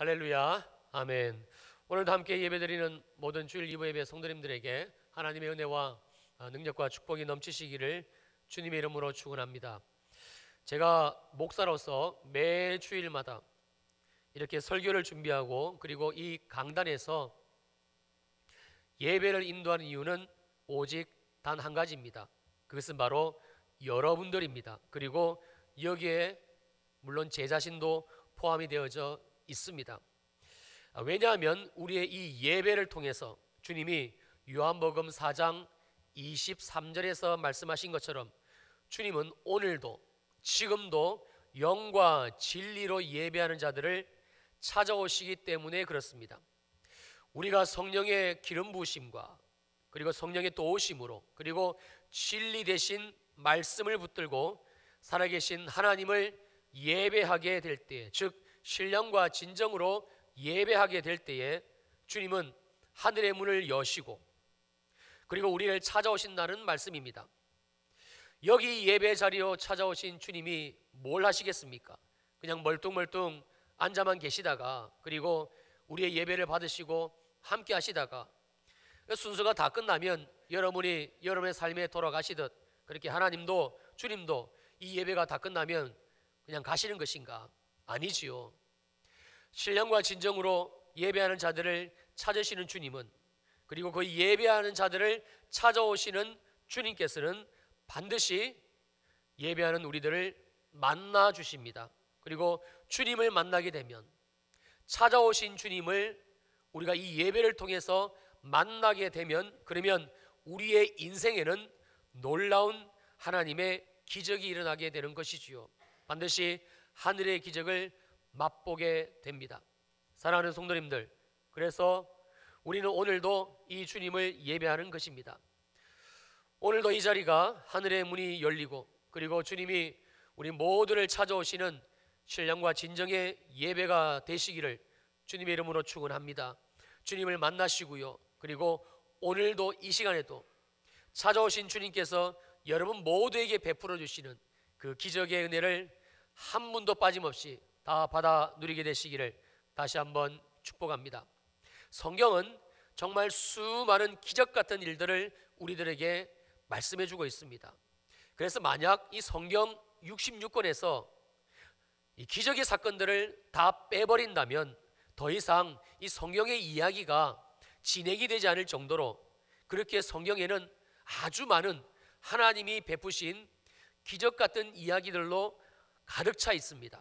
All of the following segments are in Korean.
할렐루야, 아멘. 오늘도 함께 예배드리는 모든 주일 2부 예배 성도님들에게 하나님의 은혜와 능력과 축복이 넘치시기를 주님의 이름으로 축원합니다. 제가 목사로서 매 주일마다 이렇게 설교를 준비하고 그리고 이 강단에서 예배를 인도하는 이유는 오직 단 한 가지입니다. 그것은 바로 여러분들입니다. 그리고 여기에 물론 제 자신도 포함이 되어져 있습니다. 왜냐하면 우리의 이 예배를 통해서 주님이 요한복음 4장 23절에서 말씀하신 것처럼 주님은 오늘도 지금도 영과 진리로 예배하는 자들을 찾아오시기 때문에 그렇습니다. 우리가 성령의 기름 부으심과 그리고 성령의 도우심으로 그리고 진리 대신 말씀을 붙들고 살아계신 하나님을 예배하게 될 때, 즉 신령과 진정으로 예배하게 될 때에 주님은 하늘의 문을 여시고 그리고 우리를 찾아오신다는 말씀입니다. 여기 예배 자리로 찾아오신 주님이 뭘 하시겠습니까? 그냥 멀뚱멀뚱 앉아만 계시다가 그리고 우리의 예배를 받으시고 함께 하시다가 순서가 다 끝나면 여러분이 여러분의 삶에 돌아가시듯 그렇게 하나님도 주님도 이 예배가 다 끝나면 그냥 가시는 것인가? 아니지요. 신령과 진정으로 예배하는 자들을 찾으시는 주님은 그리고 그 예배하는 자들을 찾아오시는 주님께서는 반드시 예배하는 우리들을 만나 주십니다. 그리고 주님을 만나게 되면 찾아오신 주님을 우리가 이 예배를 통해서 만나게 되면 그러면 우리의 인생에는 놀라운 하나님의 기적이 일어나게 되는 것이지요. 반드시 하늘의 기적을 맛보게 됩니다. 사랑하는 성도님들, 그래서 우리는 오늘도 이 주님을 예배하는 것입니다. 오늘도 이 자리가 하늘의 문이 열리고 그리고 주님이 우리 모두를 찾아오시는 신령과 진정의 예배가 되시기를 주님의 이름으로 축원합니다. 주님을 만나시고요. 그리고 오늘도 이 시간에도 찾아오신 주님께서 여러분 모두에게 베풀어 주시는 그 기적의 은혜를 한 분도 빠짐없이 다 받아 누리게 되시기를 다시 한번 축복합니다. 성경은 정말 수많은 기적 같은 일들을 우리들에게 말씀해 주고 있습니다. 그래서 만약 이 성경 66권에서 이 기적의 사건들을 다 빼버린다면 더 이상 이 성경의 이야기가 진행이 되지 않을 정도로 그렇게 성경에는 아주 많은 하나님이 베푸신 기적 같은 이야기들로 가득 차 있습니다.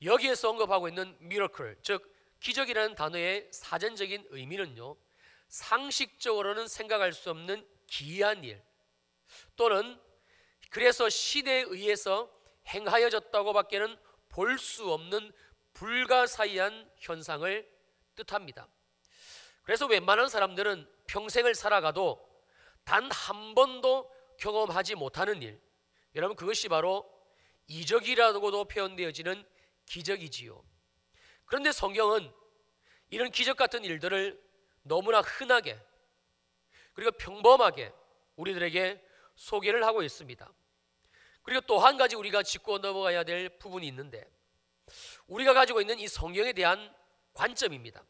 여기에서 언급하고 있는 miracle, 즉 기적이라는 단어의 사전적인 의미는요, 상식적으로는 생각할 수 없는 기이한 일 또는 그래서 신에 의해서 행하여졌다고 밖에는 볼 수 없는 불가사의한 현상을 뜻합니다. 그래서 웬만한 사람들은 평생을 살아가도 단 한 번도 경험하지 못하는 일, 여러분 그것이 바로 이적이라고도 표현되어지는 기적이지요. 그런데 성경은 이런 기적 같은 일들을 너무나 흔하게 그리고 평범하게 우리들에게 소개를 하고 있습니다. 그리고 또 한 가지 우리가 짚고 넘어가야 될 부분이 있는데 우리가 가지고 있는 이 성경에 대한 관점입니다.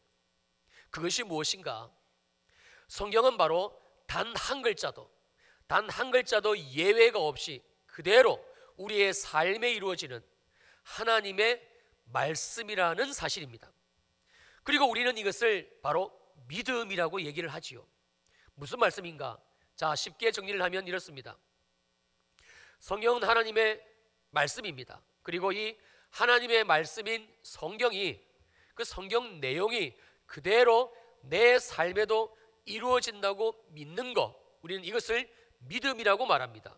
그것이 무엇인가? 성경은 바로 단 한 글자도 예외가 없이 그대로 우리의 삶에 이루어지는 하나님의 말씀이라는 사실입니다. 그리고 우리는 이것을 바로 믿음이라고 얘기를 하지요. 무슨 말씀인가? 자, 쉽게 정리를 하면 이렇습니다. 성경은 하나님의 말씀입니다. 그리고 이 하나님의 말씀인 성경이 그 성경 내용이 그대로 내 삶에도 이루어진다고 믿는 것, 우리는 이것을 믿음이라고 말합니다.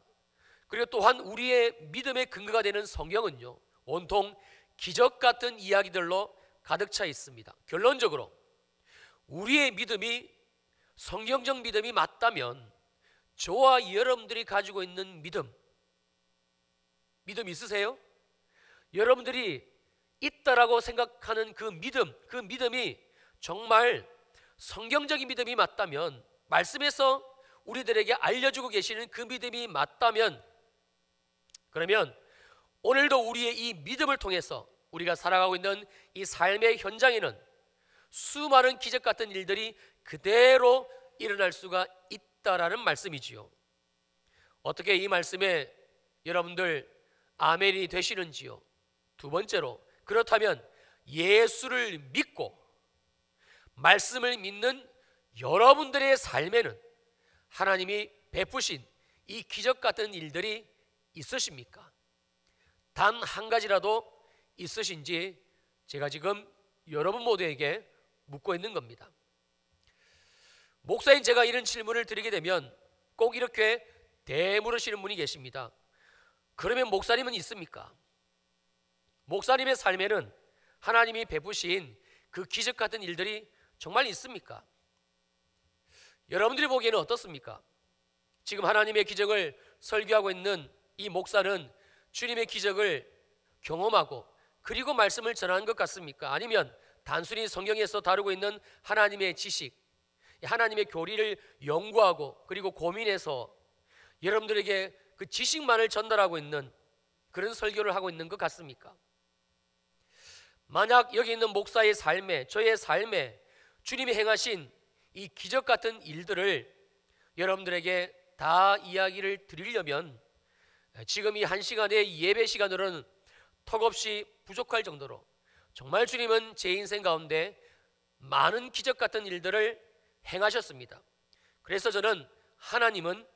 그리고 또한 우리의 믿음의 근거가 되는 성경은요, 온통 기적 같은 이야기들로 가득 차 있습니다. 결론적으로 우리의 믿음이 성경적 믿음이 맞다면 저와 여러분들이 가지고 있는 믿음 있으세요? 여러분들이 있다라고 생각하는 그 믿음이 정말 성경적인 믿음이 맞다면, 말씀에서 우리들에게 알려주고 계시는 그 믿음이 맞다면, 그러면 오늘도 우리의 이 믿음을 통해서 우리가 살아가고 있는 이 삶의 현장에는 수많은 기적 같은 일들이 그대로 일어날 수가 있다라는 말씀이지요. 어떻게 이 말씀에 여러분들 아멘이 되시는지요? 두 번째로, 그렇다면 예수를 믿고 말씀을 믿는 여러분들의 삶에는 하나님이 베푸신 이 기적 같은 일들이 있으십니까? 단 한 가지라도 있으신지 제가 지금 여러분 모두에게 묻고 있는 겁니다. 목사인 제가 이런 질문을 드리게 되면 꼭 이렇게 되물으시는 분이 계십니다. 그러면 목사님은 있습니까? 목사님의 삶에는 하나님이 베푸신 그 기적 같은 일들이 정말 있습니까? 여러분들이 보기에는 어떻습니까? 지금 하나님의 기적을 설교하고 있는 이 목사는 주님의 기적을 경험하고 그리고 말씀을 전하는 것 같습니까? 아니면 단순히 성경에서 다루고 있는 하나님의 지식, 하나님의 교리를 연구하고 그리고 고민해서 여러분들에게 그 지식만을 전달하고 있는 그런 설교를 하고 있는 것 같습니까? 만약 여기 있는 목사의 삶에, 저의 삶에 주님이 행하신 이 기적 같은 일들을 여러분들에게 다 이야기를 드리려면 지금 이 한 시간의 예배 시간으로는 턱없이 부족할 정도로 정말 주님은 제 인생 가운데 많은 기적 같은 일들을 행하셨습니다. 그래서 저는 하나님은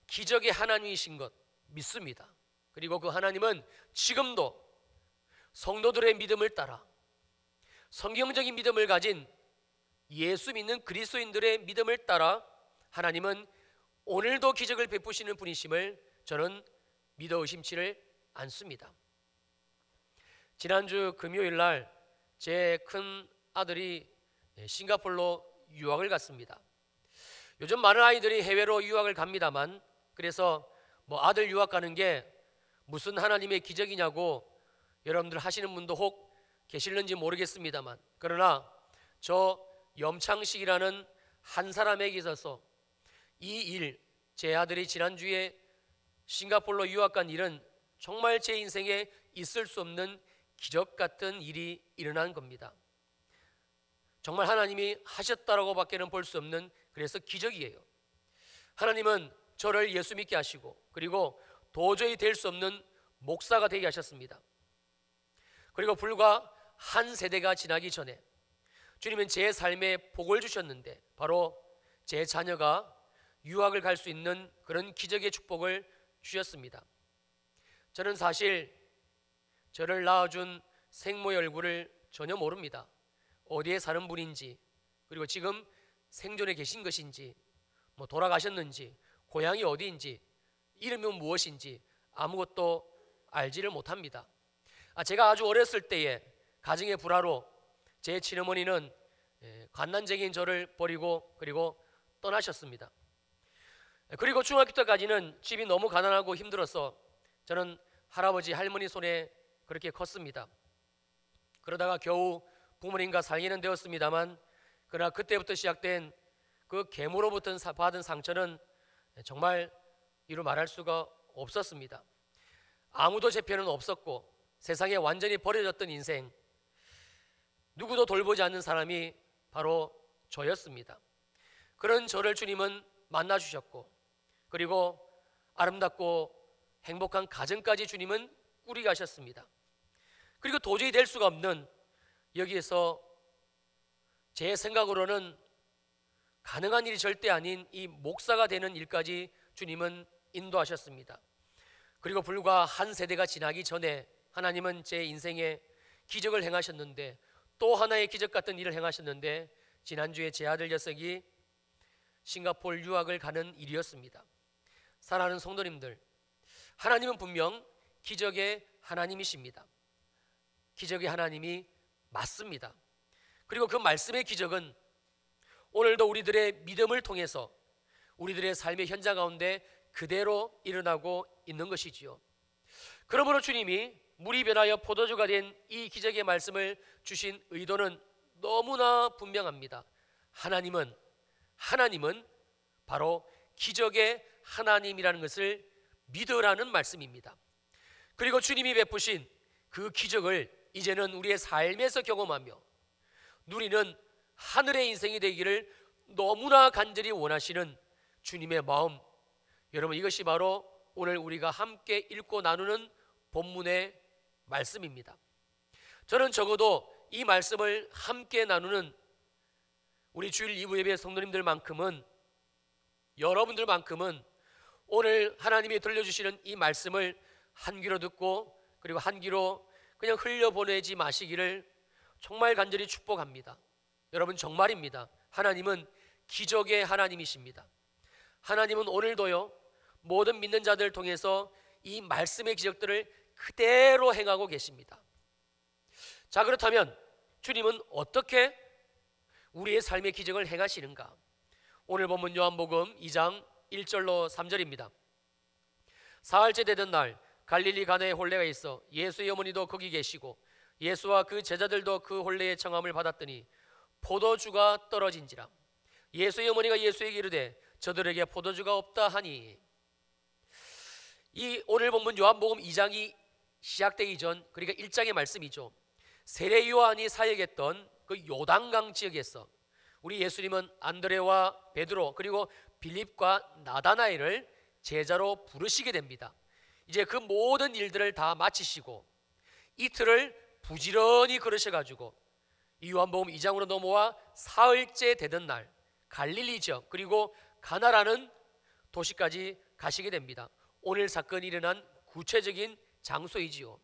기적의 하나님이신 것 믿습니다. 그리고 그 하나님은 지금도 성도들의 믿음을 따라 성경적인 믿음을 가진 예수 믿는 그리스도인들의 믿음을 따라 하나님은 오늘도 기적을 베푸시는 분이심을 저는 믿어 의심치를 않습니다. 지난주 금요일 날 제 큰 아들이 싱가포르로 유학을 갔습니다. 요즘 많은 아이들이 해외로 유학을 갑니다만, 그래서 아들 유학 가는 게 무슨 하나님의 기적이냐고 여러분들 하시는 분도 혹 계실는지 모르겠습니다만, 그러나 저 염창식이라는 한 사람에게 있어서 이 일, 제 아들이 지난주에 싱가포르로 유학 간 일은 정말 제 인생에 있을 수 없는 기적 같은 일이 일어난 겁니다. 정말 하나님이 하셨다라고 밖에는 볼 수 없는, 그래서 기적이에요. 하나님은 저를 예수 믿게 하시고 그리고 도저히 될 수 없는 목사가 되게 하셨습니다. 그리고 불과 한 세대가 지나기 전에 주님은 제 삶에 복을 주셨는데 바로 제 자녀가 유학을 갈 수 있는 그런 기적의 축복을 주셨습니다. 저는 사실 저를 낳아준 생모의 얼굴을 전혀 모릅니다. 어디에 사는 분인지, 그리고 지금 생존에 계신 것인지, 돌아가셨는지, 고향이 어디인지, 이름이 무엇인지 아무것도 알지를 못합니다. 제가 아주 어렸을 때에 가정의 불화로 제 친어머니는 갓난쟁이인 저를 버리고 그리고 떠나셨습니다. 그리고 중학교 때까지는 집이 너무 가난하고 힘들어서 저는 할아버지 할머니 손에 그렇게 컸습니다. 그러다가 겨우 부모님과 살기는 되었습니다만, 그러나 그때부터 시작된 그 계모로부터 받은 상처는 정말 이루 말할 수가 없었습니다. 아무도 제 편은 없었고 세상에 완전히 버려졌던 인생, 누구도 돌보지 않는 사람이 바로 저였습니다. 그런 저를 주님은 만나주셨고 그리고 아름답고 행복한 가정까지 주님은 꾸리게 하셨습니다. 그리고 도저히 될 수가 없는, 여기에서 제 생각으로는 가능한 일이 절대 아닌 이 목사가 되는 일까지 주님은 인도하셨습니다. 그리고 불과 한 세대가 지나기 전에 하나님은 제 인생에 기적을 행하셨는데, 또 하나의 기적 같은 일을 행하셨는데, 지난주에 제 아들 녀석이 싱가포르 유학을 가는 일이었습니다. 사랑하는 성도님들, 하나님은 분명 기적의 하나님이십니다. 기적의 하나님이 맞습니다. 그리고 그 말씀의 기적은 오늘도 우리들의 믿음을 통해서 우리들의 삶의 현장 가운데 그대로 일어나고 있는 것이지요. 그러므로 주님이 물이 변하여 포도주가 된 이 기적의 말씀을 주신 의도는 너무나 분명합니다. 하나님은 바로 기적의 하나님이라는 것을 믿으라는 말씀입니다. 그리고 주님이 베푸신 그 기적을 이제는 우리의 삶에서 경험하며 누리는 하늘의 인생이 되기를 너무나 간절히 원하시는 주님의 마음, 여러분, 이것이 바로 오늘 우리가 함께 읽고 나누는 본문의 말씀입니다. 저는 적어도 이 말씀을 함께 나누는 우리 주일 2부 예배 성도님들만큼은, 여러분들만큼은 오늘 하나님이 들려주시는 이 말씀을 한 귀로 듣고 그리고 한 귀로 그냥 흘려보내지 마시기를 정말 간절히 축복합니다. 여러분, 정말입니다. 하나님은 기적의 하나님이십니다. 하나님은 오늘도요, 모든 믿는 자들을 통해서 이 말씀의 기적들을 그대로 행하고 계십니다. 자, 그렇다면 주님은 어떻게 우리의 삶의 기적을 행하시는가? 오늘 본문 요한복음 2장 1절로 3절입니다. 사흘째 되던 날 갈릴리 가나에 혼례가 있어 예수의 어머니도 거기 계시고 예수와 그 제자들도 그 혼례의 청함을 받았더니 포도주가 떨어진지라. 예수의 어머니가 예수에게 이르되 저들에게 포도주가 없다 하니. 이 오늘 본문 요한복음 2장이 시작되기 전, 그러니까 1장의 말씀이죠. 세례 요한이 사역했던 그 요단강 지역에서 우리 예수님은 안드레와 베드로 그리고 빌립과 나다나엘을 제자로 부르시게 됩니다. 이제 그 모든 일들을 다 마치시고 이틀을 부지런히 걸으셔가지고 이 요한복음 2장으로 넘어와 사흘째 되던 날 갈릴리 지역 그리고 가나라는 도시까지 가시게 됩니다. 오늘 사건이 일어난 구체적인 장소이지요.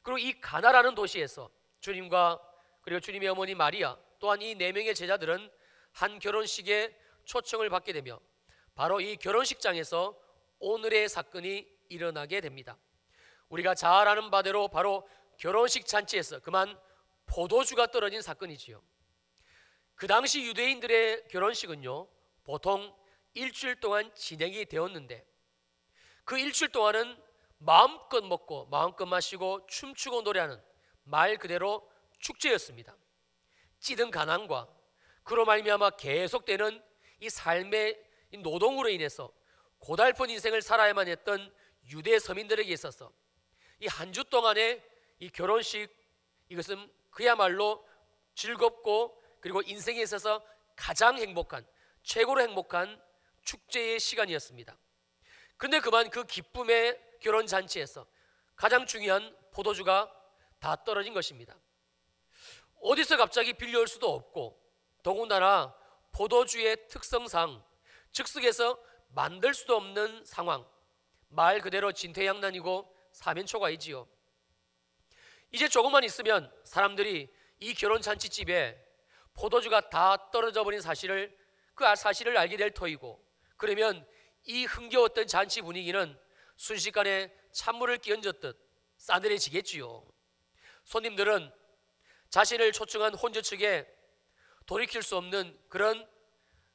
그리고 이 가나라는 도시에서 주님과 그리고 주님의 어머니 마리아 또한 이 4명의 제자들은 한 결혼식에 초청을 받게 되며 바로 이 결혼식장에서 오늘의 사건이 일어나게 됩니다. 우리가 잘 아는 바대로 바로 결혼식 잔치에서 그만 포도주가 떨어진 사건이지요. 그 당시 유대인들의 결혼식은요, 보통 일주일 동안 진행이 되었는데 그 일주일 동안은 마음껏 먹고 마음껏 마시고 춤추고 노래하는 말 그대로 축제였습니다. 찌든 가난과 그로 말미암아 계속되는 이 삶의 이 노동으로 인해서 고달픈 인생을 살아야만 했던 유대 서민들에게 있어서 이 한 주 동안의 이 결혼식, 이것은 그야말로 즐겁고 그리고 인생에 있어서 가장 행복한, 최고로 행복한 축제의 시간이었습니다. 그런데 그만 그 기쁨의 결혼잔치에서 가장 중요한 포도주가 다 떨어진 것입니다. 어디서 갑자기 빌려올 수도 없고 더군다나 포도주의 특성상 즉석에서 만들 수도 없는 상황, 말 그대로 진퇴양난이고 사면초가이지요. 이제 조금만 있으면 사람들이 이 결혼잔치집에 포도주가 다 떨어져 버린 사실을 알게 될 터이고, 그러면 이 흥겨웠던 잔치 분위기는 순식간에 찬물을 끼얹었듯 싸늘해지겠지요. 손님들은 자신을 초청한 혼주 측에 돌이킬 수 없는 그런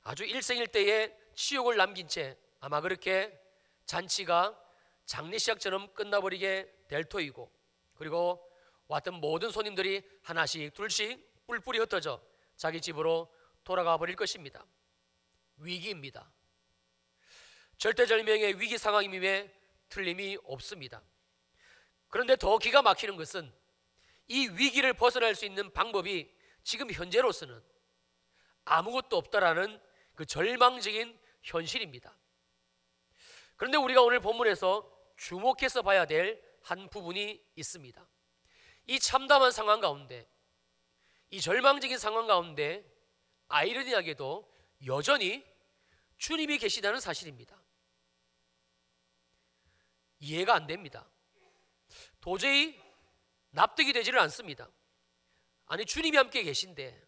아주 일생일대의 치욕을 남긴 채 아마 그렇게 잔치가 장례식장처럼 끝나버리게 될 터이고, 그리고 왔던 모든 손님들이 하나씩 둘씩 뿔뿔이 흩어져 자기 집으로 돌아가 버릴 것입니다. 위기입니다. 절대절명의 위기 상황임에 틀림이 없습니다. 그런데 더 기가 막히는 것은 이 위기를 벗어날 수 있는 방법이 지금 현재로서는 아무것도 없다라는 그 절망적인 현실입니다. 그런데 우리가 오늘 본문에서 주목해서 봐야 될 한 부분이 있습니다. 이 참담한 상황 가운데, 이 절망적인 상황 가운데 아이러니하게도 여전히 주님이 계시다는 사실입니다. 이해가 안 됩니다. 도저히 납득이 되지를 않습니다. 아니, 주님이 함께 계신데,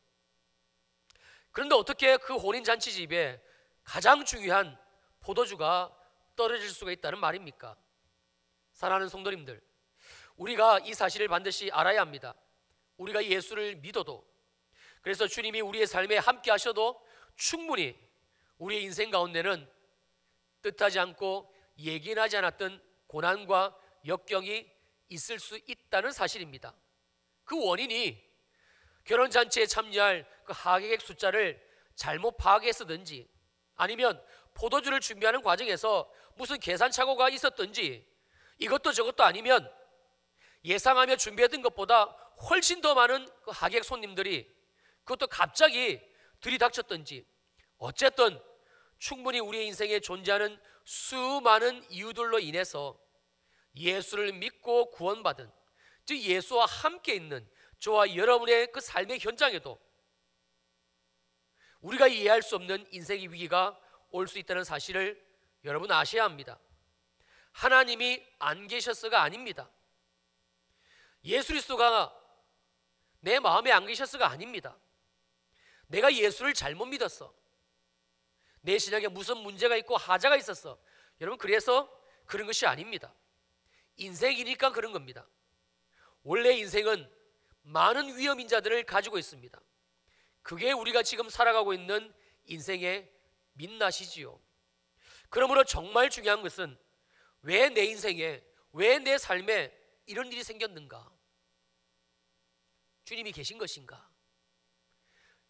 그런데 어떻게 그 혼인잔치집에 가장 중요한 포도주가 떨어질 수가 있다는 말입니까? 사랑하는 성도님들, 우리가 이 사실을 반드시 알아야 합니다. 우리가 예수를 믿어도, 그래서 주님이 우리의 삶에 함께 하셔도 충분히 우리의 인생 가운데는 뜻하지 않고 예견하지 않았던 고난과 역경이 있을 수 있다는 사실입니다. 그 원인이 결혼잔치에 참여할 그 하객의 숫자를 잘못 파악했었든지, 아니면 포도주를 준비하는 과정에서 무슨 계산착오가 있었든지, 이것도 저것도 아니면 예상하며 준비했던 것보다 훨씬 더 많은 그 하객 손님들이 그것도 갑자기 들이닥쳤던지, 어쨌든 충분히 우리의 인생에 존재하는 수많은 이유들로 인해서 예수를 믿고 구원받은, 즉 예수와 함께 있는 저와 여러분의 그 삶의 현장에도 우리가 이해할 수 없는 인생의 위기가 올 수 있다는 사실을 여러분 아셔야 합니다. 하나님이 안 계셔서가 아닙니다. 예수 그리스도가 내 마음에 안 계셔서가 아닙니다. 내가 예수를 잘못 믿었어. 내 신앙에 무슨 문제가 있고 하자가 있었어. 여러분, 그래서 그런 것이 아닙니다. 인생이니까 그런 겁니다. 원래 인생은 많은 위험 인자들을 가지고 있습니다. 그게 우리가 지금 살아가고 있는 인생의 민낯이지요. 그러므로 정말 중요한 것은 왜 내 인생에, 왜 내 삶에 이런 일이 생겼는가? 주님이 계신 것인가?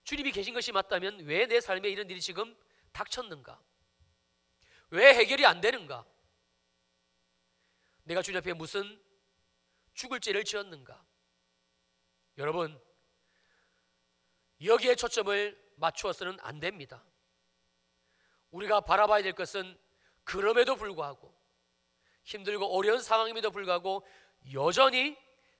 주님이 계신 것이 맞다면 왜 내 삶에 이런 일이 지금 닥쳤는가? 왜 해결이 안 되는가? 내가 주님 앞에 무슨 죽을 죄를 지었는가? 여러분, 여기에 초점을 맞추어서는 안 됩니다. 우리가 바라봐야 될 것은 그럼에도 불구하고, 힘들고 어려운 상황임에도 불구하고 여전히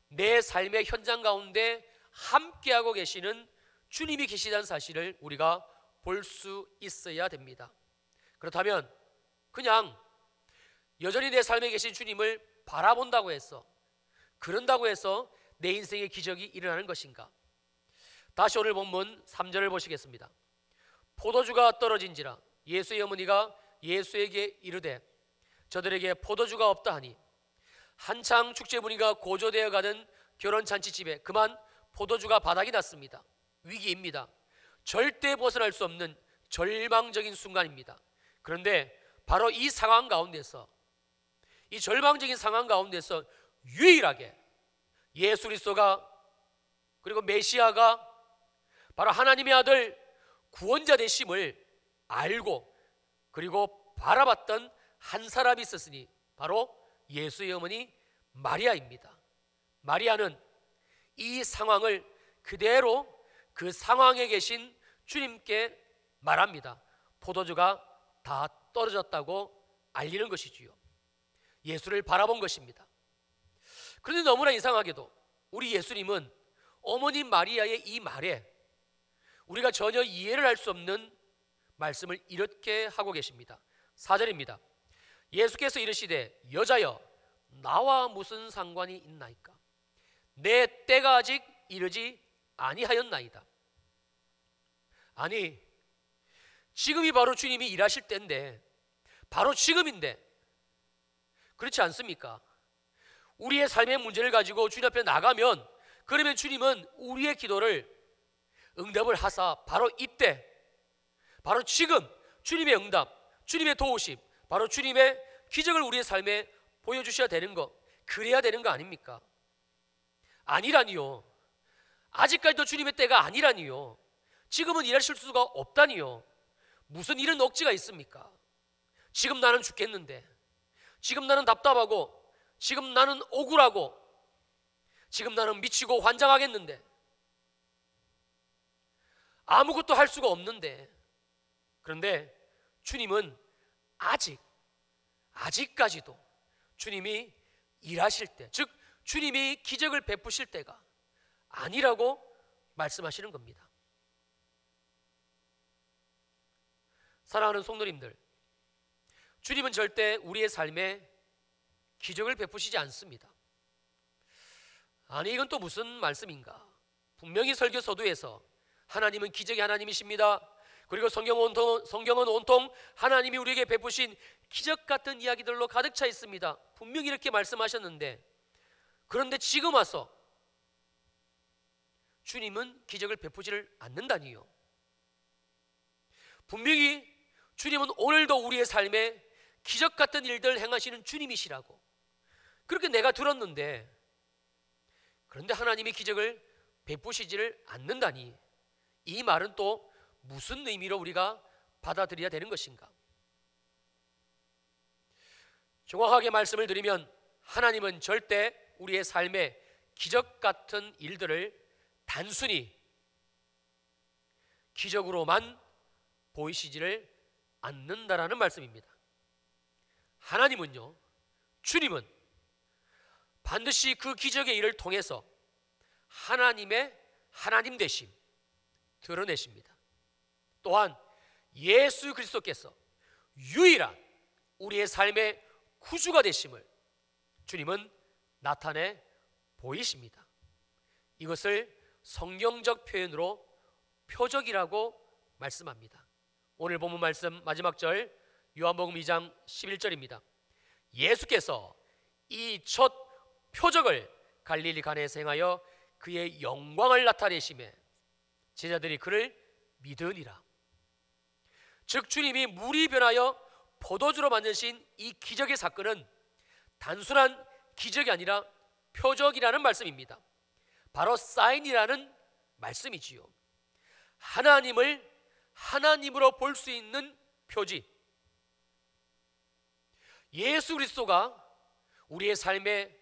내 삶의 현장 가운데 함께하고 계시는 주님이 계시다는 사실을 우리가 볼 수 있어야 됩니다. 그렇다면 그냥 여전히 내 삶에 계신 주님을 바라본다고 해서, 그런다고 해서 내 인생의 기적이 일어나는 것인가? 다시 오늘 본문 3절을 보시겠습니다. 포도주가 떨어진지라 예수의 어머니가 예수에게 이르되 저들에게 포도주가 없다 하니, 한창 축제 분위기가 고조되어 가는 결혼잔치집에 그만 포도주가 바닥이 났습니다. 위기입니다. 절대 벗어날 수 없는 절망적인 순간입니다. 그런데 바로 이 상황 가운데서, 이 절망적인 상황 가운데서 유일하게 예수 그리스도가, 그리고 메시아가 바로 하나님의 아들 구원자 되심을 알고 그리고 바라봤던 한 사람이 있었으니 바로 예수의 어머니 마리아입니다. 마리아는 이 상황을 그대로 그 상황에 계신 주님께 말합니다. 포도주가 다 떨어졌다고 알리는 것이지요. 예수를 바라본 것입니다. 그런데 너무나 이상하게도 우리 예수님은 어머니 마리아의 이 말에 우리가 전혀 이해를 할 수 없는 말씀을 이렇게 하고 계십니다. 4절입니다. 예수께서 이르시되 여자여 나와 무슨 상관이 있나이까? 내 때가 아직 이르지 아니하였나이다. 아니, 지금이 바로 주님이 일하실 때인데, 바로 지금인데, 그렇지 않습니까? 우리의 삶의 문제를 가지고 주님 앞에 나가면, 그러면 주님은 우리의 기도를 응답을 하사 바로 이때, 바로 지금 주님의 응답, 주님의 도우심, 바로 주님의 기적을 우리의 삶에 보여주셔야 되는 거, 그래야 되는 거 아닙니까? 아니라니요. 아직까지도 주님의 때가 아니라니요. 지금은 일하실 수가 없다니요. 무슨 이런 억지가 있습니까? 지금 나는 죽겠는데, 지금 나는 답답하고, 지금 나는 억울하고, 지금 나는 미치고 환장하겠는데, 아무것도 할 수가 없는데, 그런데 주님은 아직까지도 주님이 일하실 때, 즉 주님이 기적을 베푸실 때가 아니라고 말씀하시는 겁니다. 사랑하는 성도님들, 주님은 절대 우리의 삶에 기적을 베푸시지 않습니다. 아니, 이건 또 무슨 말씀인가? 분명히 설교 서두에서 하나님은 기적의 하나님이십니다. 그리고 성경은 온통 하나님이 우리에게 베푸신 기적 같은 이야기들로 가득 차 있습니다. 분명히 이렇게 말씀하셨는데, 그런데 지금 와서 주님은 기적을 베푸지를 않는다니요. 분명히 주님은 오늘도 우리의 삶에 기적 같은 일들을 행하시는 주님이시라고 그렇게 내가 들었는데, 그런데 하나님이 기적을 베푸시지를 않는다니, 이 말은 또 무슨 의미로 우리가 받아들여야 되는 것인가? 정확하게 말씀을 드리면 하나님은 절대 우리의 삶에 기적 같은 일들을 단순히 기적으로만 보이시지를 않는다라는 말씀입니다. 하나님은요, 주님은 반드시 그 기적의 일을 통해서 하나님의 하나님 되심 드러내십니다. 또한 예수 그리스도께서 유일한 우리의 삶의 구주가 되심을 주님은 나타내 보이십니다. 이것을 성경적 표현으로 표적이라고 말씀합니다. 오늘 본문 말씀 마지막 절 요한복음 2장 11절입니다. 예수께서 이 첫 표적을 갈릴리 가나에서 행하여 그의 영광을 나타내심에 제자들이 그를 믿으니라. 즉 주님이 물이 변하여 포도주로 만드신 이 기적의 사건은 단순한 기적이 아니라 표적이라는 말씀입니다. 바로 사인이라는 말씀이지요. 하나님을 하나님으로 볼 수 있는 표지, 예수 그리스도가 우리의 삶에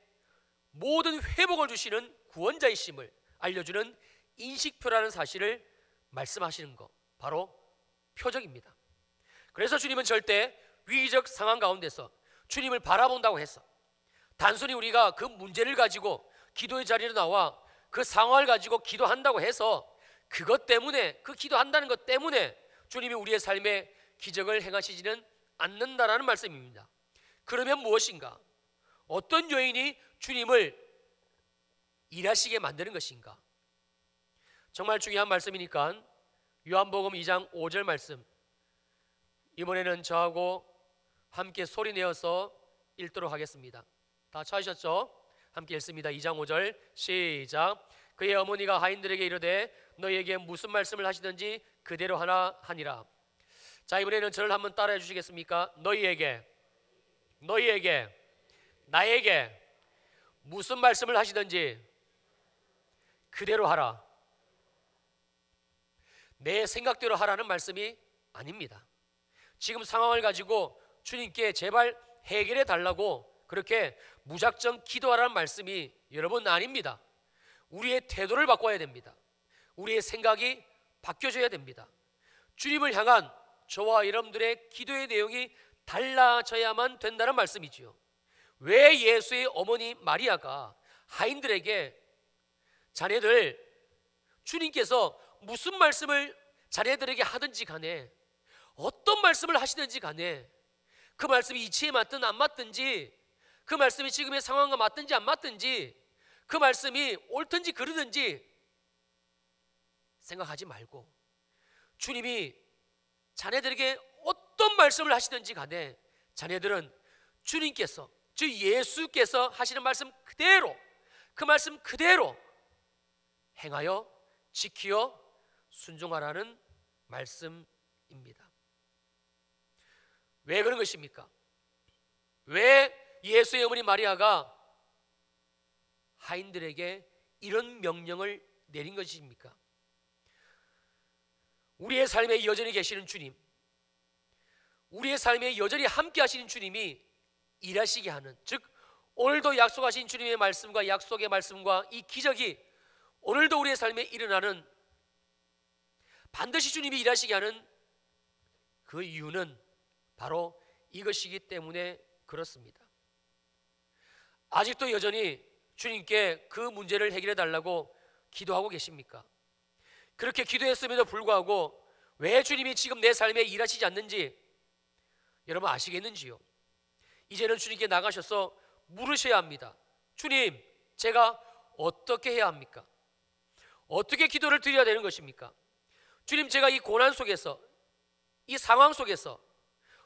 모든 회복을 주시는 구원자이심을 알려주는 인식표라는 사실을 말씀하시는 것, 바로 표적입니다. 그래서 주님은 절대 위기적 상황 가운데서 주님을 바라본다고 해서 단순히 우리가 그 문제를 가지고 기도의 자리로 나와 그 상황을 가지고 기도한다고 해서 그것 때문에, 그 기도한다는 것 때문에 주님이 우리의 삶에 기적을 행하시지는 않는다라는 말씀입니다. 그러면 무엇인가? 어떤 요인이 주님을 일하시게 만드는 것인가? 정말 중요한 말씀이니까 요한복음 2장 5절 말씀, 이번에는 저하고 함께 소리 내어서 읽도록 하겠습니다. 다 찾으셨죠? 함께 읽습니다. 2장 5절 시작. 그의 어머니가 하인들에게 이르되 너희에게 무슨 말씀을 하시든지 그대로 하라 하니라. 자, 이번에는 저를 한번 따라해 주시겠습니까? 너희에게 나에게 무슨 말씀을 하시든지 그대로 하라. 내 생각대로 하라는 말씀이 아닙니다. 지금 상황을 가지고 주님께 제발 해결해 달라고 그렇게 무작정 기도하라는 말씀이 여러분 아닙니다. 우리의 태도를 바꿔야 됩니다. 우리의 생각이 바뀌어져야 됩니다. 주님을 향한 저와 여러분들의 기도의 내용이 달라져야만 된다는 말씀이지요. 왜 예수의 어머니 마리아가 하인들에게 자네들 주님께서 무슨 말씀을 자네들에게 하든지 간에, 어떤 말씀을 하시든지 간에 그 말씀이 이치에 맞든 안 맞든지, 그 말씀이 지금의 상황과 맞든지 안 맞든지, 그 말씀이 옳든지 그르든지 생각하지 말고 주님이 자네들에게 어떤 말씀을 하시든지 간에 자네들은 주님께서, 즉 예수께서 하시는 말씀 그대로, 그 말씀 그대로 행하여 지키어 순종하라는 말씀입니다. 왜 그런 것입니까? 왜 예수의 어머니 마리아가 하인들에게 이런 명령을 내린 것입니까? 우리의 삶에 여전히 계시는 주님, 우리의 삶에 여전히 함께 하시는 주님이 일하시게 하는, 즉 오늘도 약속하신 주님의 말씀과 약속의 말씀과 이 기적이 오늘도 우리의 삶에 일어나는, 반드시 주님이 일하시게 하는 그 이유는 바로 이것이기 때문에 그렇습니다. 아직도 여전히 주님께 그 문제를 해결해 달라고 기도하고 계십니까? 그렇게 기도했음에도 불구하고 왜 주님이 지금 내 삶에 일하시지 않는지 여러분 아시겠는지요? 이제는 주님께 나가셔서 물으셔야 합니다. 주님, 제가 어떻게 해야 합니까? 어떻게 기도를 드려야 되는 것입니까? 주님, 제가 이 고난 속에서, 이 상황 속에서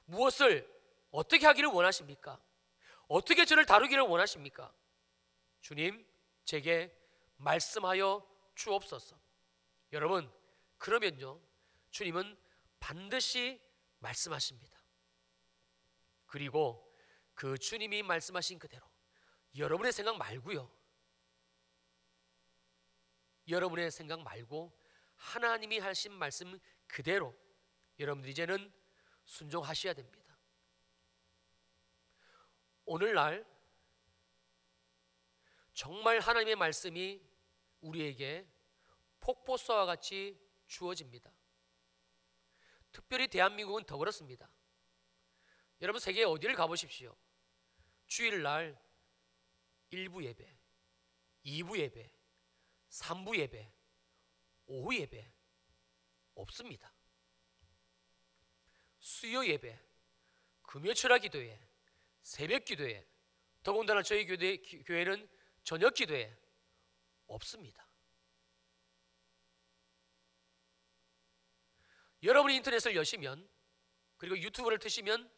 무엇을 어떻게 하기를 원하십니까? 어떻게 저를 다루기를 원하십니까? 주님, 제게 말씀하여 주옵소서. 여러분, 그러면요, 주님은 반드시 말씀하십니다. 그리고 그 주님이 말씀하신 그대로 여러분의 생각 말고요, 여러분의 생각 말고 하나님이 하신 말씀 그대로 여러분들 이제는 순종하셔야 됩니다. 오늘날 정말 하나님의 말씀이 우리에게 폭포수와 같이 주어집니다. 특별히 대한민국은 더 그렇습니다. 여러분 세계 어디를 가보십시오. 주일날 1부 예배, 2부 예배, 3부 예배, 오후 예배 없습니다. 수요 예배, 금요철야 기도회, 새벽 기도회, 더군다나 저희 교회는 저녁 기도회 없습니다. 여러분이 인터넷을 여시면, 그리고 유튜브를 트시면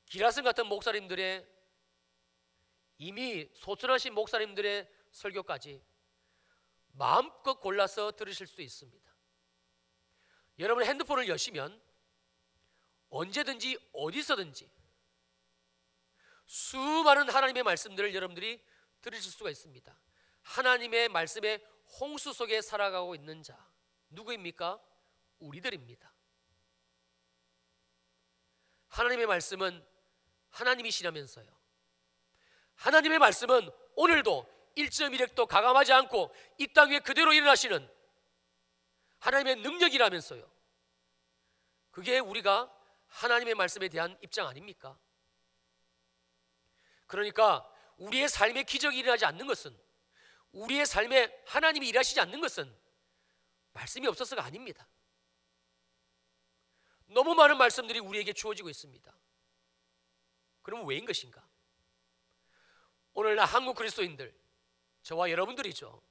기라슨 같은 목사님들의, 이미 소천하신 목사님들의 설교까지 마음껏 골라서 들으실 수 있습니다. 여러분 핸드폰을 여시면 언제든지 어디서든지 수많은 하나님의 말씀들을 여러분들이 들으실 수가 있습니다. 하나님의 말씀의 홍수 속에 살아가고 있는 자 누구입니까? 우리들입니다. 하나님의 말씀은 하나님이시라면서요. 하나님의 말씀은 오늘도 1.1핵도 가감하지 않고 이 땅 위에 그대로 일어나시는 하나님의 능력이라면서요. 그게 우리가 하나님의 말씀에 대한 입장 아닙니까? 그러니까 우리의 삶에 기적이 일어나지 않는 것은, 우리의 삶에 하나님이 일하시지 않는 것은 말씀이 없어서가 아닙니다. 너무 많은 말씀들이 우리에게 주어지고 있습니다. 그럼 왜인 것인가? 오늘날 한국 그리스도인들, 저와 여러분들이죠.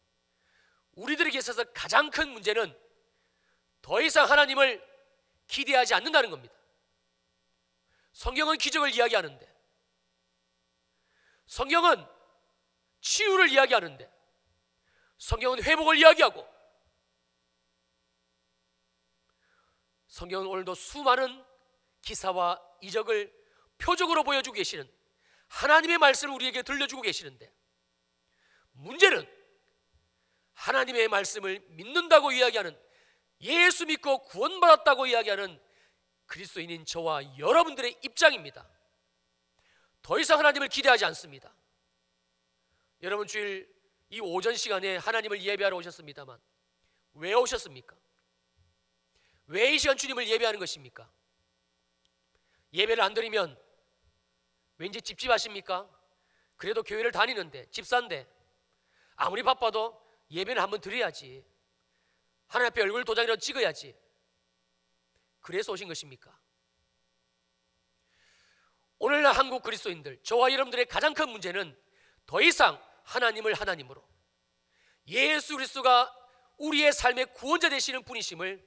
우리들에게 있어서 가장 큰 문제는 더 이상 하나님을 기대하지 않는다는 겁니다. 성경은 기적을 이야기하는데, 성경은 치유를 이야기하는데, 성경은 회복을 이야기하고, 성경은 오늘도 수많은 기사와 이적을 표적으로 보여주고 계시는 하나님의 말씀을 우리에게 들려주고 계시는데, 문제는 하나님의 말씀을 믿는다고 이야기하는, 예수 믿고 구원받았다고 이야기하는 그리스도인인 저와 여러분들의 입장입니다. 더 이상 하나님을 기대하지 않습니다. 여러분 주일 이 오전 시간에 하나님을 예배하러 오셨습니다만 왜 오셨습니까? 왜 이 시간 주님을 예배하는 것입니까? 예배를 안 드리면 왠지 찝찝하십니까? 그래도 교회를 다니는데, 집사인데 아무리 바빠도 예배는 한번 드려야지, 하나님 앞에 얼굴 도장이라도 찍어야지, 그래서 오신 것입니까? 오늘날 한국 그리스도인들, 저와 여러분들의 가장 큰 문제는 더 이상 하나님을 하나님으로, 예수 그리스도가 우리의 삶의 구원자 되시는 분이심을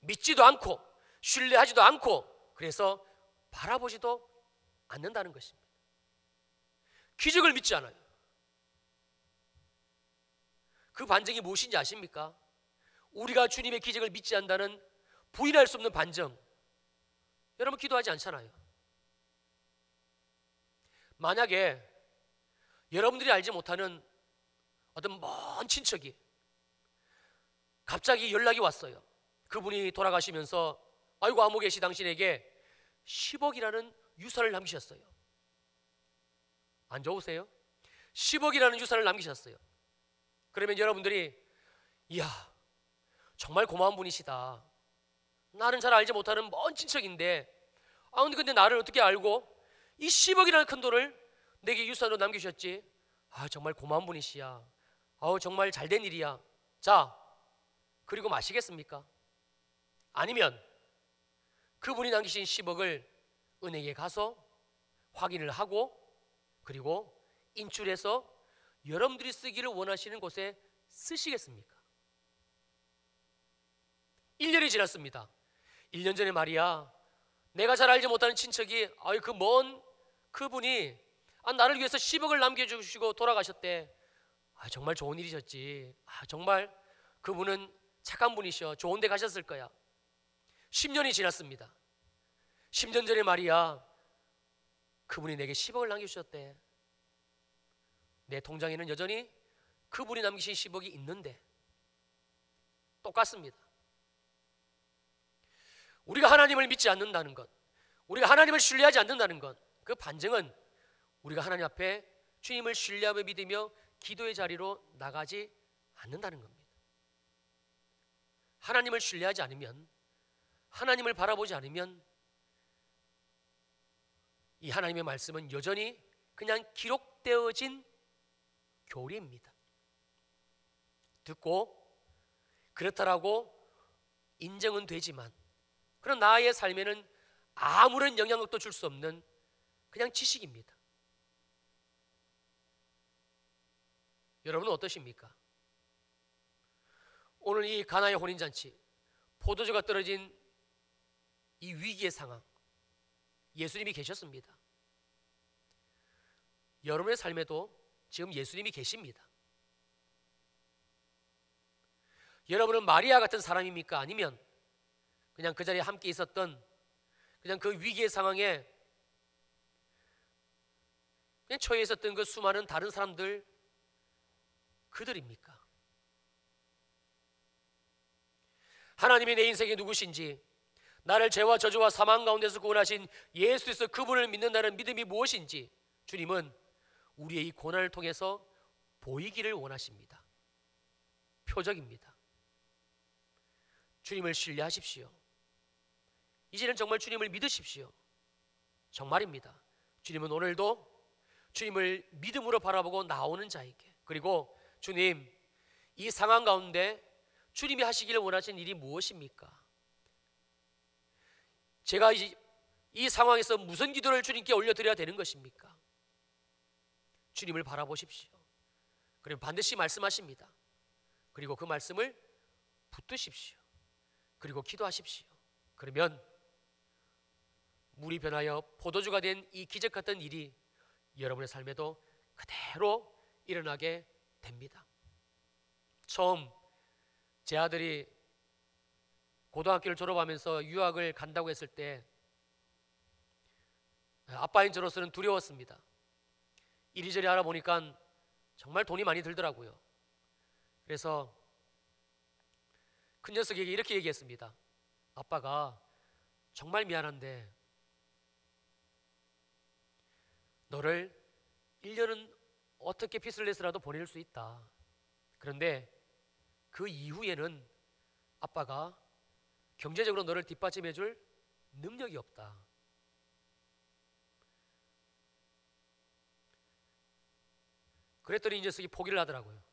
믿지도 않고 신뢰하지도 않고, 그래서 바라보지도 않는다는 것입니다. 기적을 믿지 않아요. 그 반증이 무엇인지 아십니까? 우리가 주님의 기적을 믿지 않는다는 부인할 수 없는 반증, 여러분 기도하지 않잖아요. 만약에 여러분들이 알지 못하는 어떤 먼 친척이 갑자기 연락이 왔어요. 그분이 돌아가시면서 아이고 아무 계시 당신에게 10억이라는 유산을 남기셨어요. 안 좋으세요? 10억이라는 유산을 남기셨어요. 그러면 여러분들이 이야 정말 고마운 분이시다, 나는 잘 알지 못하는 먼 친척인데 근데 나를 어떻게 알고 이 10억이라는 큰 돈을 내게 유산으로 남기셨지, 정말 고마운 분이시야, 정말 잘된 일이야, 자 그리고 마시겠습니까? 아니면 그분이 남기신 10억을 은행에 가서 확인을 하고, 그리고 인출해서 여러분들이 쓰기를 원하시는 곳에 쓰시겠습니까? 1년이 지났습니다. 1년 전에 말이야, 내가 잘 알지 못하는 친척이 그 먼 그분이 나를 위해서 10억을 남겨주시고 돌아가셨대. 정말 좋은 일이셨지. 정말 그분은 착한 분이셔. 좋은 데 가셨을 거야. 10년이 지났습니다. 10년 전에 말이야, 그분이 내게 10억을 남겨주셨대. 내 통장에는 여전히 그분이 남기신 10억이 있는데, 똑같습니다. 우리가 하나님을 믿지 않는다는 것, 우리가 하나님을 신뢰하지 않는다는 것, 그 반증은 우리가 하나님 앞에 주님을 신뢰하며 믿으며 기도의 자리로 나가지 않는다는 겁니다. 하나님을 신뢰하지 않으면, 하나님을 바라보지 않으면 이 하나님의 말씀은 여전히 그냥 기록되어진 교리입니다. 듣고 그렇다라고 인정은 되지만 그런 나의 삶에는 아무런 영향력도 줄 수 없는 그냥 지식입니다. 여러분은 어떠십니까? 오늘 이 가나의 혼인잔치, 포도주가 떨어진 이 위기의 상황, 예수님이 계셨습니다. 여러분의 삶에도 지금 예수님이 계십니다. 여러분은 마리아 같은 사람입니까? 아니면 그냥 그 자리에 함께 있었던 그냥 그 위기의 상황에 그냥 처해 있었던 그 수많은 다른 사람들, 그들입니까? 하나님이 내 인생에 누구신지, 나를 죄와 저주와 사망 가운데서 구원하신 예수 그리스도 그분을 믿는다는 믿음이 무엇인지 주님은 우리의 이 고난을 통해서 보이기를 원하십니다. 표적입니다. 주님을 신뢰하십시오. 이제는 정말 주님을 믿으십시오. 정말입니다. 주님은 오늘도 주님을 믿음으로 바라보고 나오는 자에게, 그리고 주님, 이 상황 가운데 주님이 하시기를 원하시는 일이 무엇입니까? 제가 이 상황에서 무슨 기도를 주님께 올려드려야 되는 것입니까? 주님을 바라보십시오. 그리고 반드시 말씀하십니다. 그리고 그 말씀을 붙드십시오. 그리고 기도하십시오. 그러면 물이 변하여 포도주가 된 이 기적 같은 일이 여러분의 삶에도 그대로 일어나게 됩니다. 처음 제 아들이 고등학교를 졸업하면서 유학을 간다고 했을 때 아빠인 저로서는 두려웠습니다. 이리저리 알아보니까 정말 돈이 많이 들더라고요. 그래서 큰 녀석에게 이렇게 얘기했습니다. 아빠가 정말 미안한데 너를 1년은 어떻게 빚을 내서라도 보낼 수 있다. 그런데 그 이후에는 아빠가 경제적으로 너를 뒷받침해 줄 능력이 없다. 그랬더니 이 녀석이 포기를 하더라고요.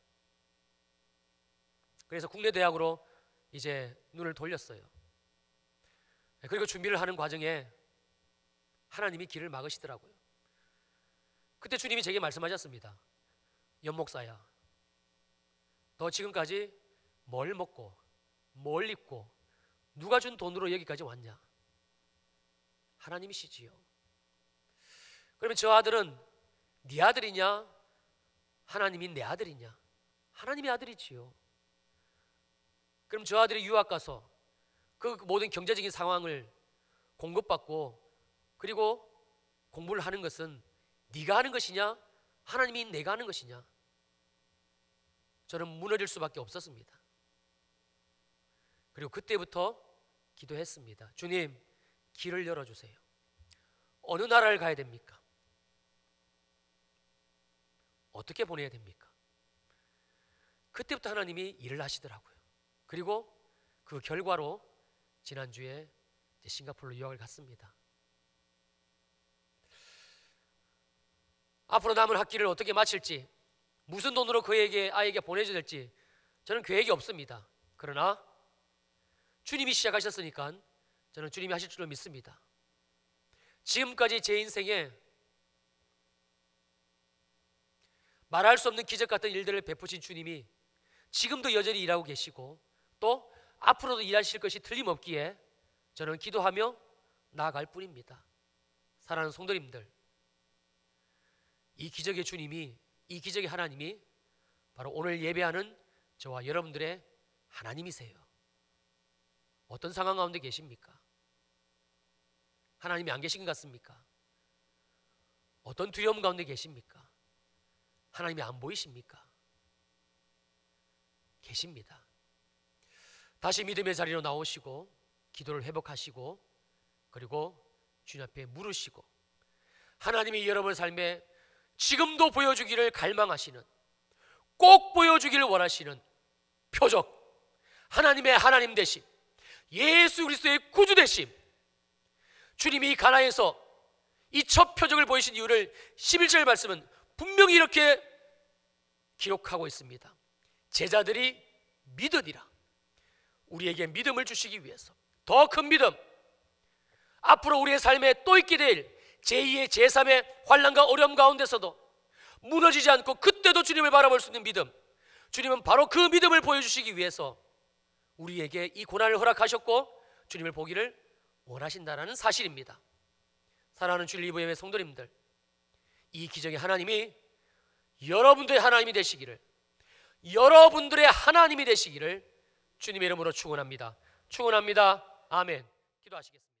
그래서 국내 대학으로 이제 눈을 돌렸어요. 그리고 준비를 하는 과정에 하나님이 길을 막으시더라고요. 그때 주님이 제게 말씀하셨습니다. 연목사야, 너 지금까지 뭘 먹고 뭘 입고 누가 준 돈으로 여기까지 왔냐? 하나님이시지요. 그러면 저 아들은 네 아들이냐? 하나님이 내 아들이냐? 하나님의 아들이지요. 그럼 저 아들이 유학 가서 그 모든 경제적인 상황을 공급받고 그리고 공부를 하는 것은 네가 하는 것이냐? 하나님이 내가 하는 것이냐? 저는 무너질 수밖에 없었습니다. 그리고 그때부터 기도했습니다. 주님, 길을 열어주세요. 어느 나라를 가야 됩니까? 어떻게 보내야 됩니까? 그때부터 하나님이 일을 하시더라고요. 그리고 그 결과로 지난주에 싱가포르로 유학을 갔습니다. 앞으로 남은 학기를 어떻게 마칠지, 무슨 돈으로 아이에게 보내줘야 될지 저는 계획이 없습니다. 그러나 주님이 시작하셨으니까 저는 주님이 하실 줄로 믿습니다. 지금까지 제 인생에 말할 수 없는 기적 같은 일들을 베푸신 주님이 지금도 여전히 일하고 계시고 또 앞으로도 일하실 것이 틀림없기에 저는 기도하며 나아갈 뿐입니다. 사랑하는 성도님들, 이 기적의 주님이, 이 기적의 하나님이 바로 오늘 예배하는 저와 여러분들의 하나님이세요. 어떤 상황 가운데 계십니까? 하나님이 안 계신 것 같습니까? 어떤 두려움 가운데 계십니까? 하나님이 안 보이십니까? 계십니다. 다시 믿음의 자리로 나오시고 기도를 회복하시고 그리고 주님 앞에 물으시고 하나님이 여러분의 삶에 지금도 보여주기를 갈망하시는, 꼭 보여주기를 원하시는 표적, 하나님의 하나님 되심, 예수 그리스도의 구주 되심, 주님이 가나에서 이 첫 표적을 보이신 이유를 11절 말씀은 분명히 이렇게 기록하고 있습니다. 제자들이 믿으리라. 우리에게 믿음을 주시기 위해서, 더 큰 믿음, 앞으로 우리의 삶에 또 있게 될 제2의 제3의 환난과 어려움 가운데서도 무너지지 않고 그때도 주님을 바라볼 수 있는 믿음, 주님은 바로 그 믿음을 보여주시기 위해서 우리에게 이 고난을 허락하셨고 주님을 보기를 원하신다는 사실입니다. 사랑하는 주일 리브예배 성도님들, 이 기적의 하나님이 여러분들의 하나님이 되시기를, 여러분들의 하나님이 되시기를 주님의 이름으로 축원합니다. 축원합니다. 아멘. 기도하시겠습니다.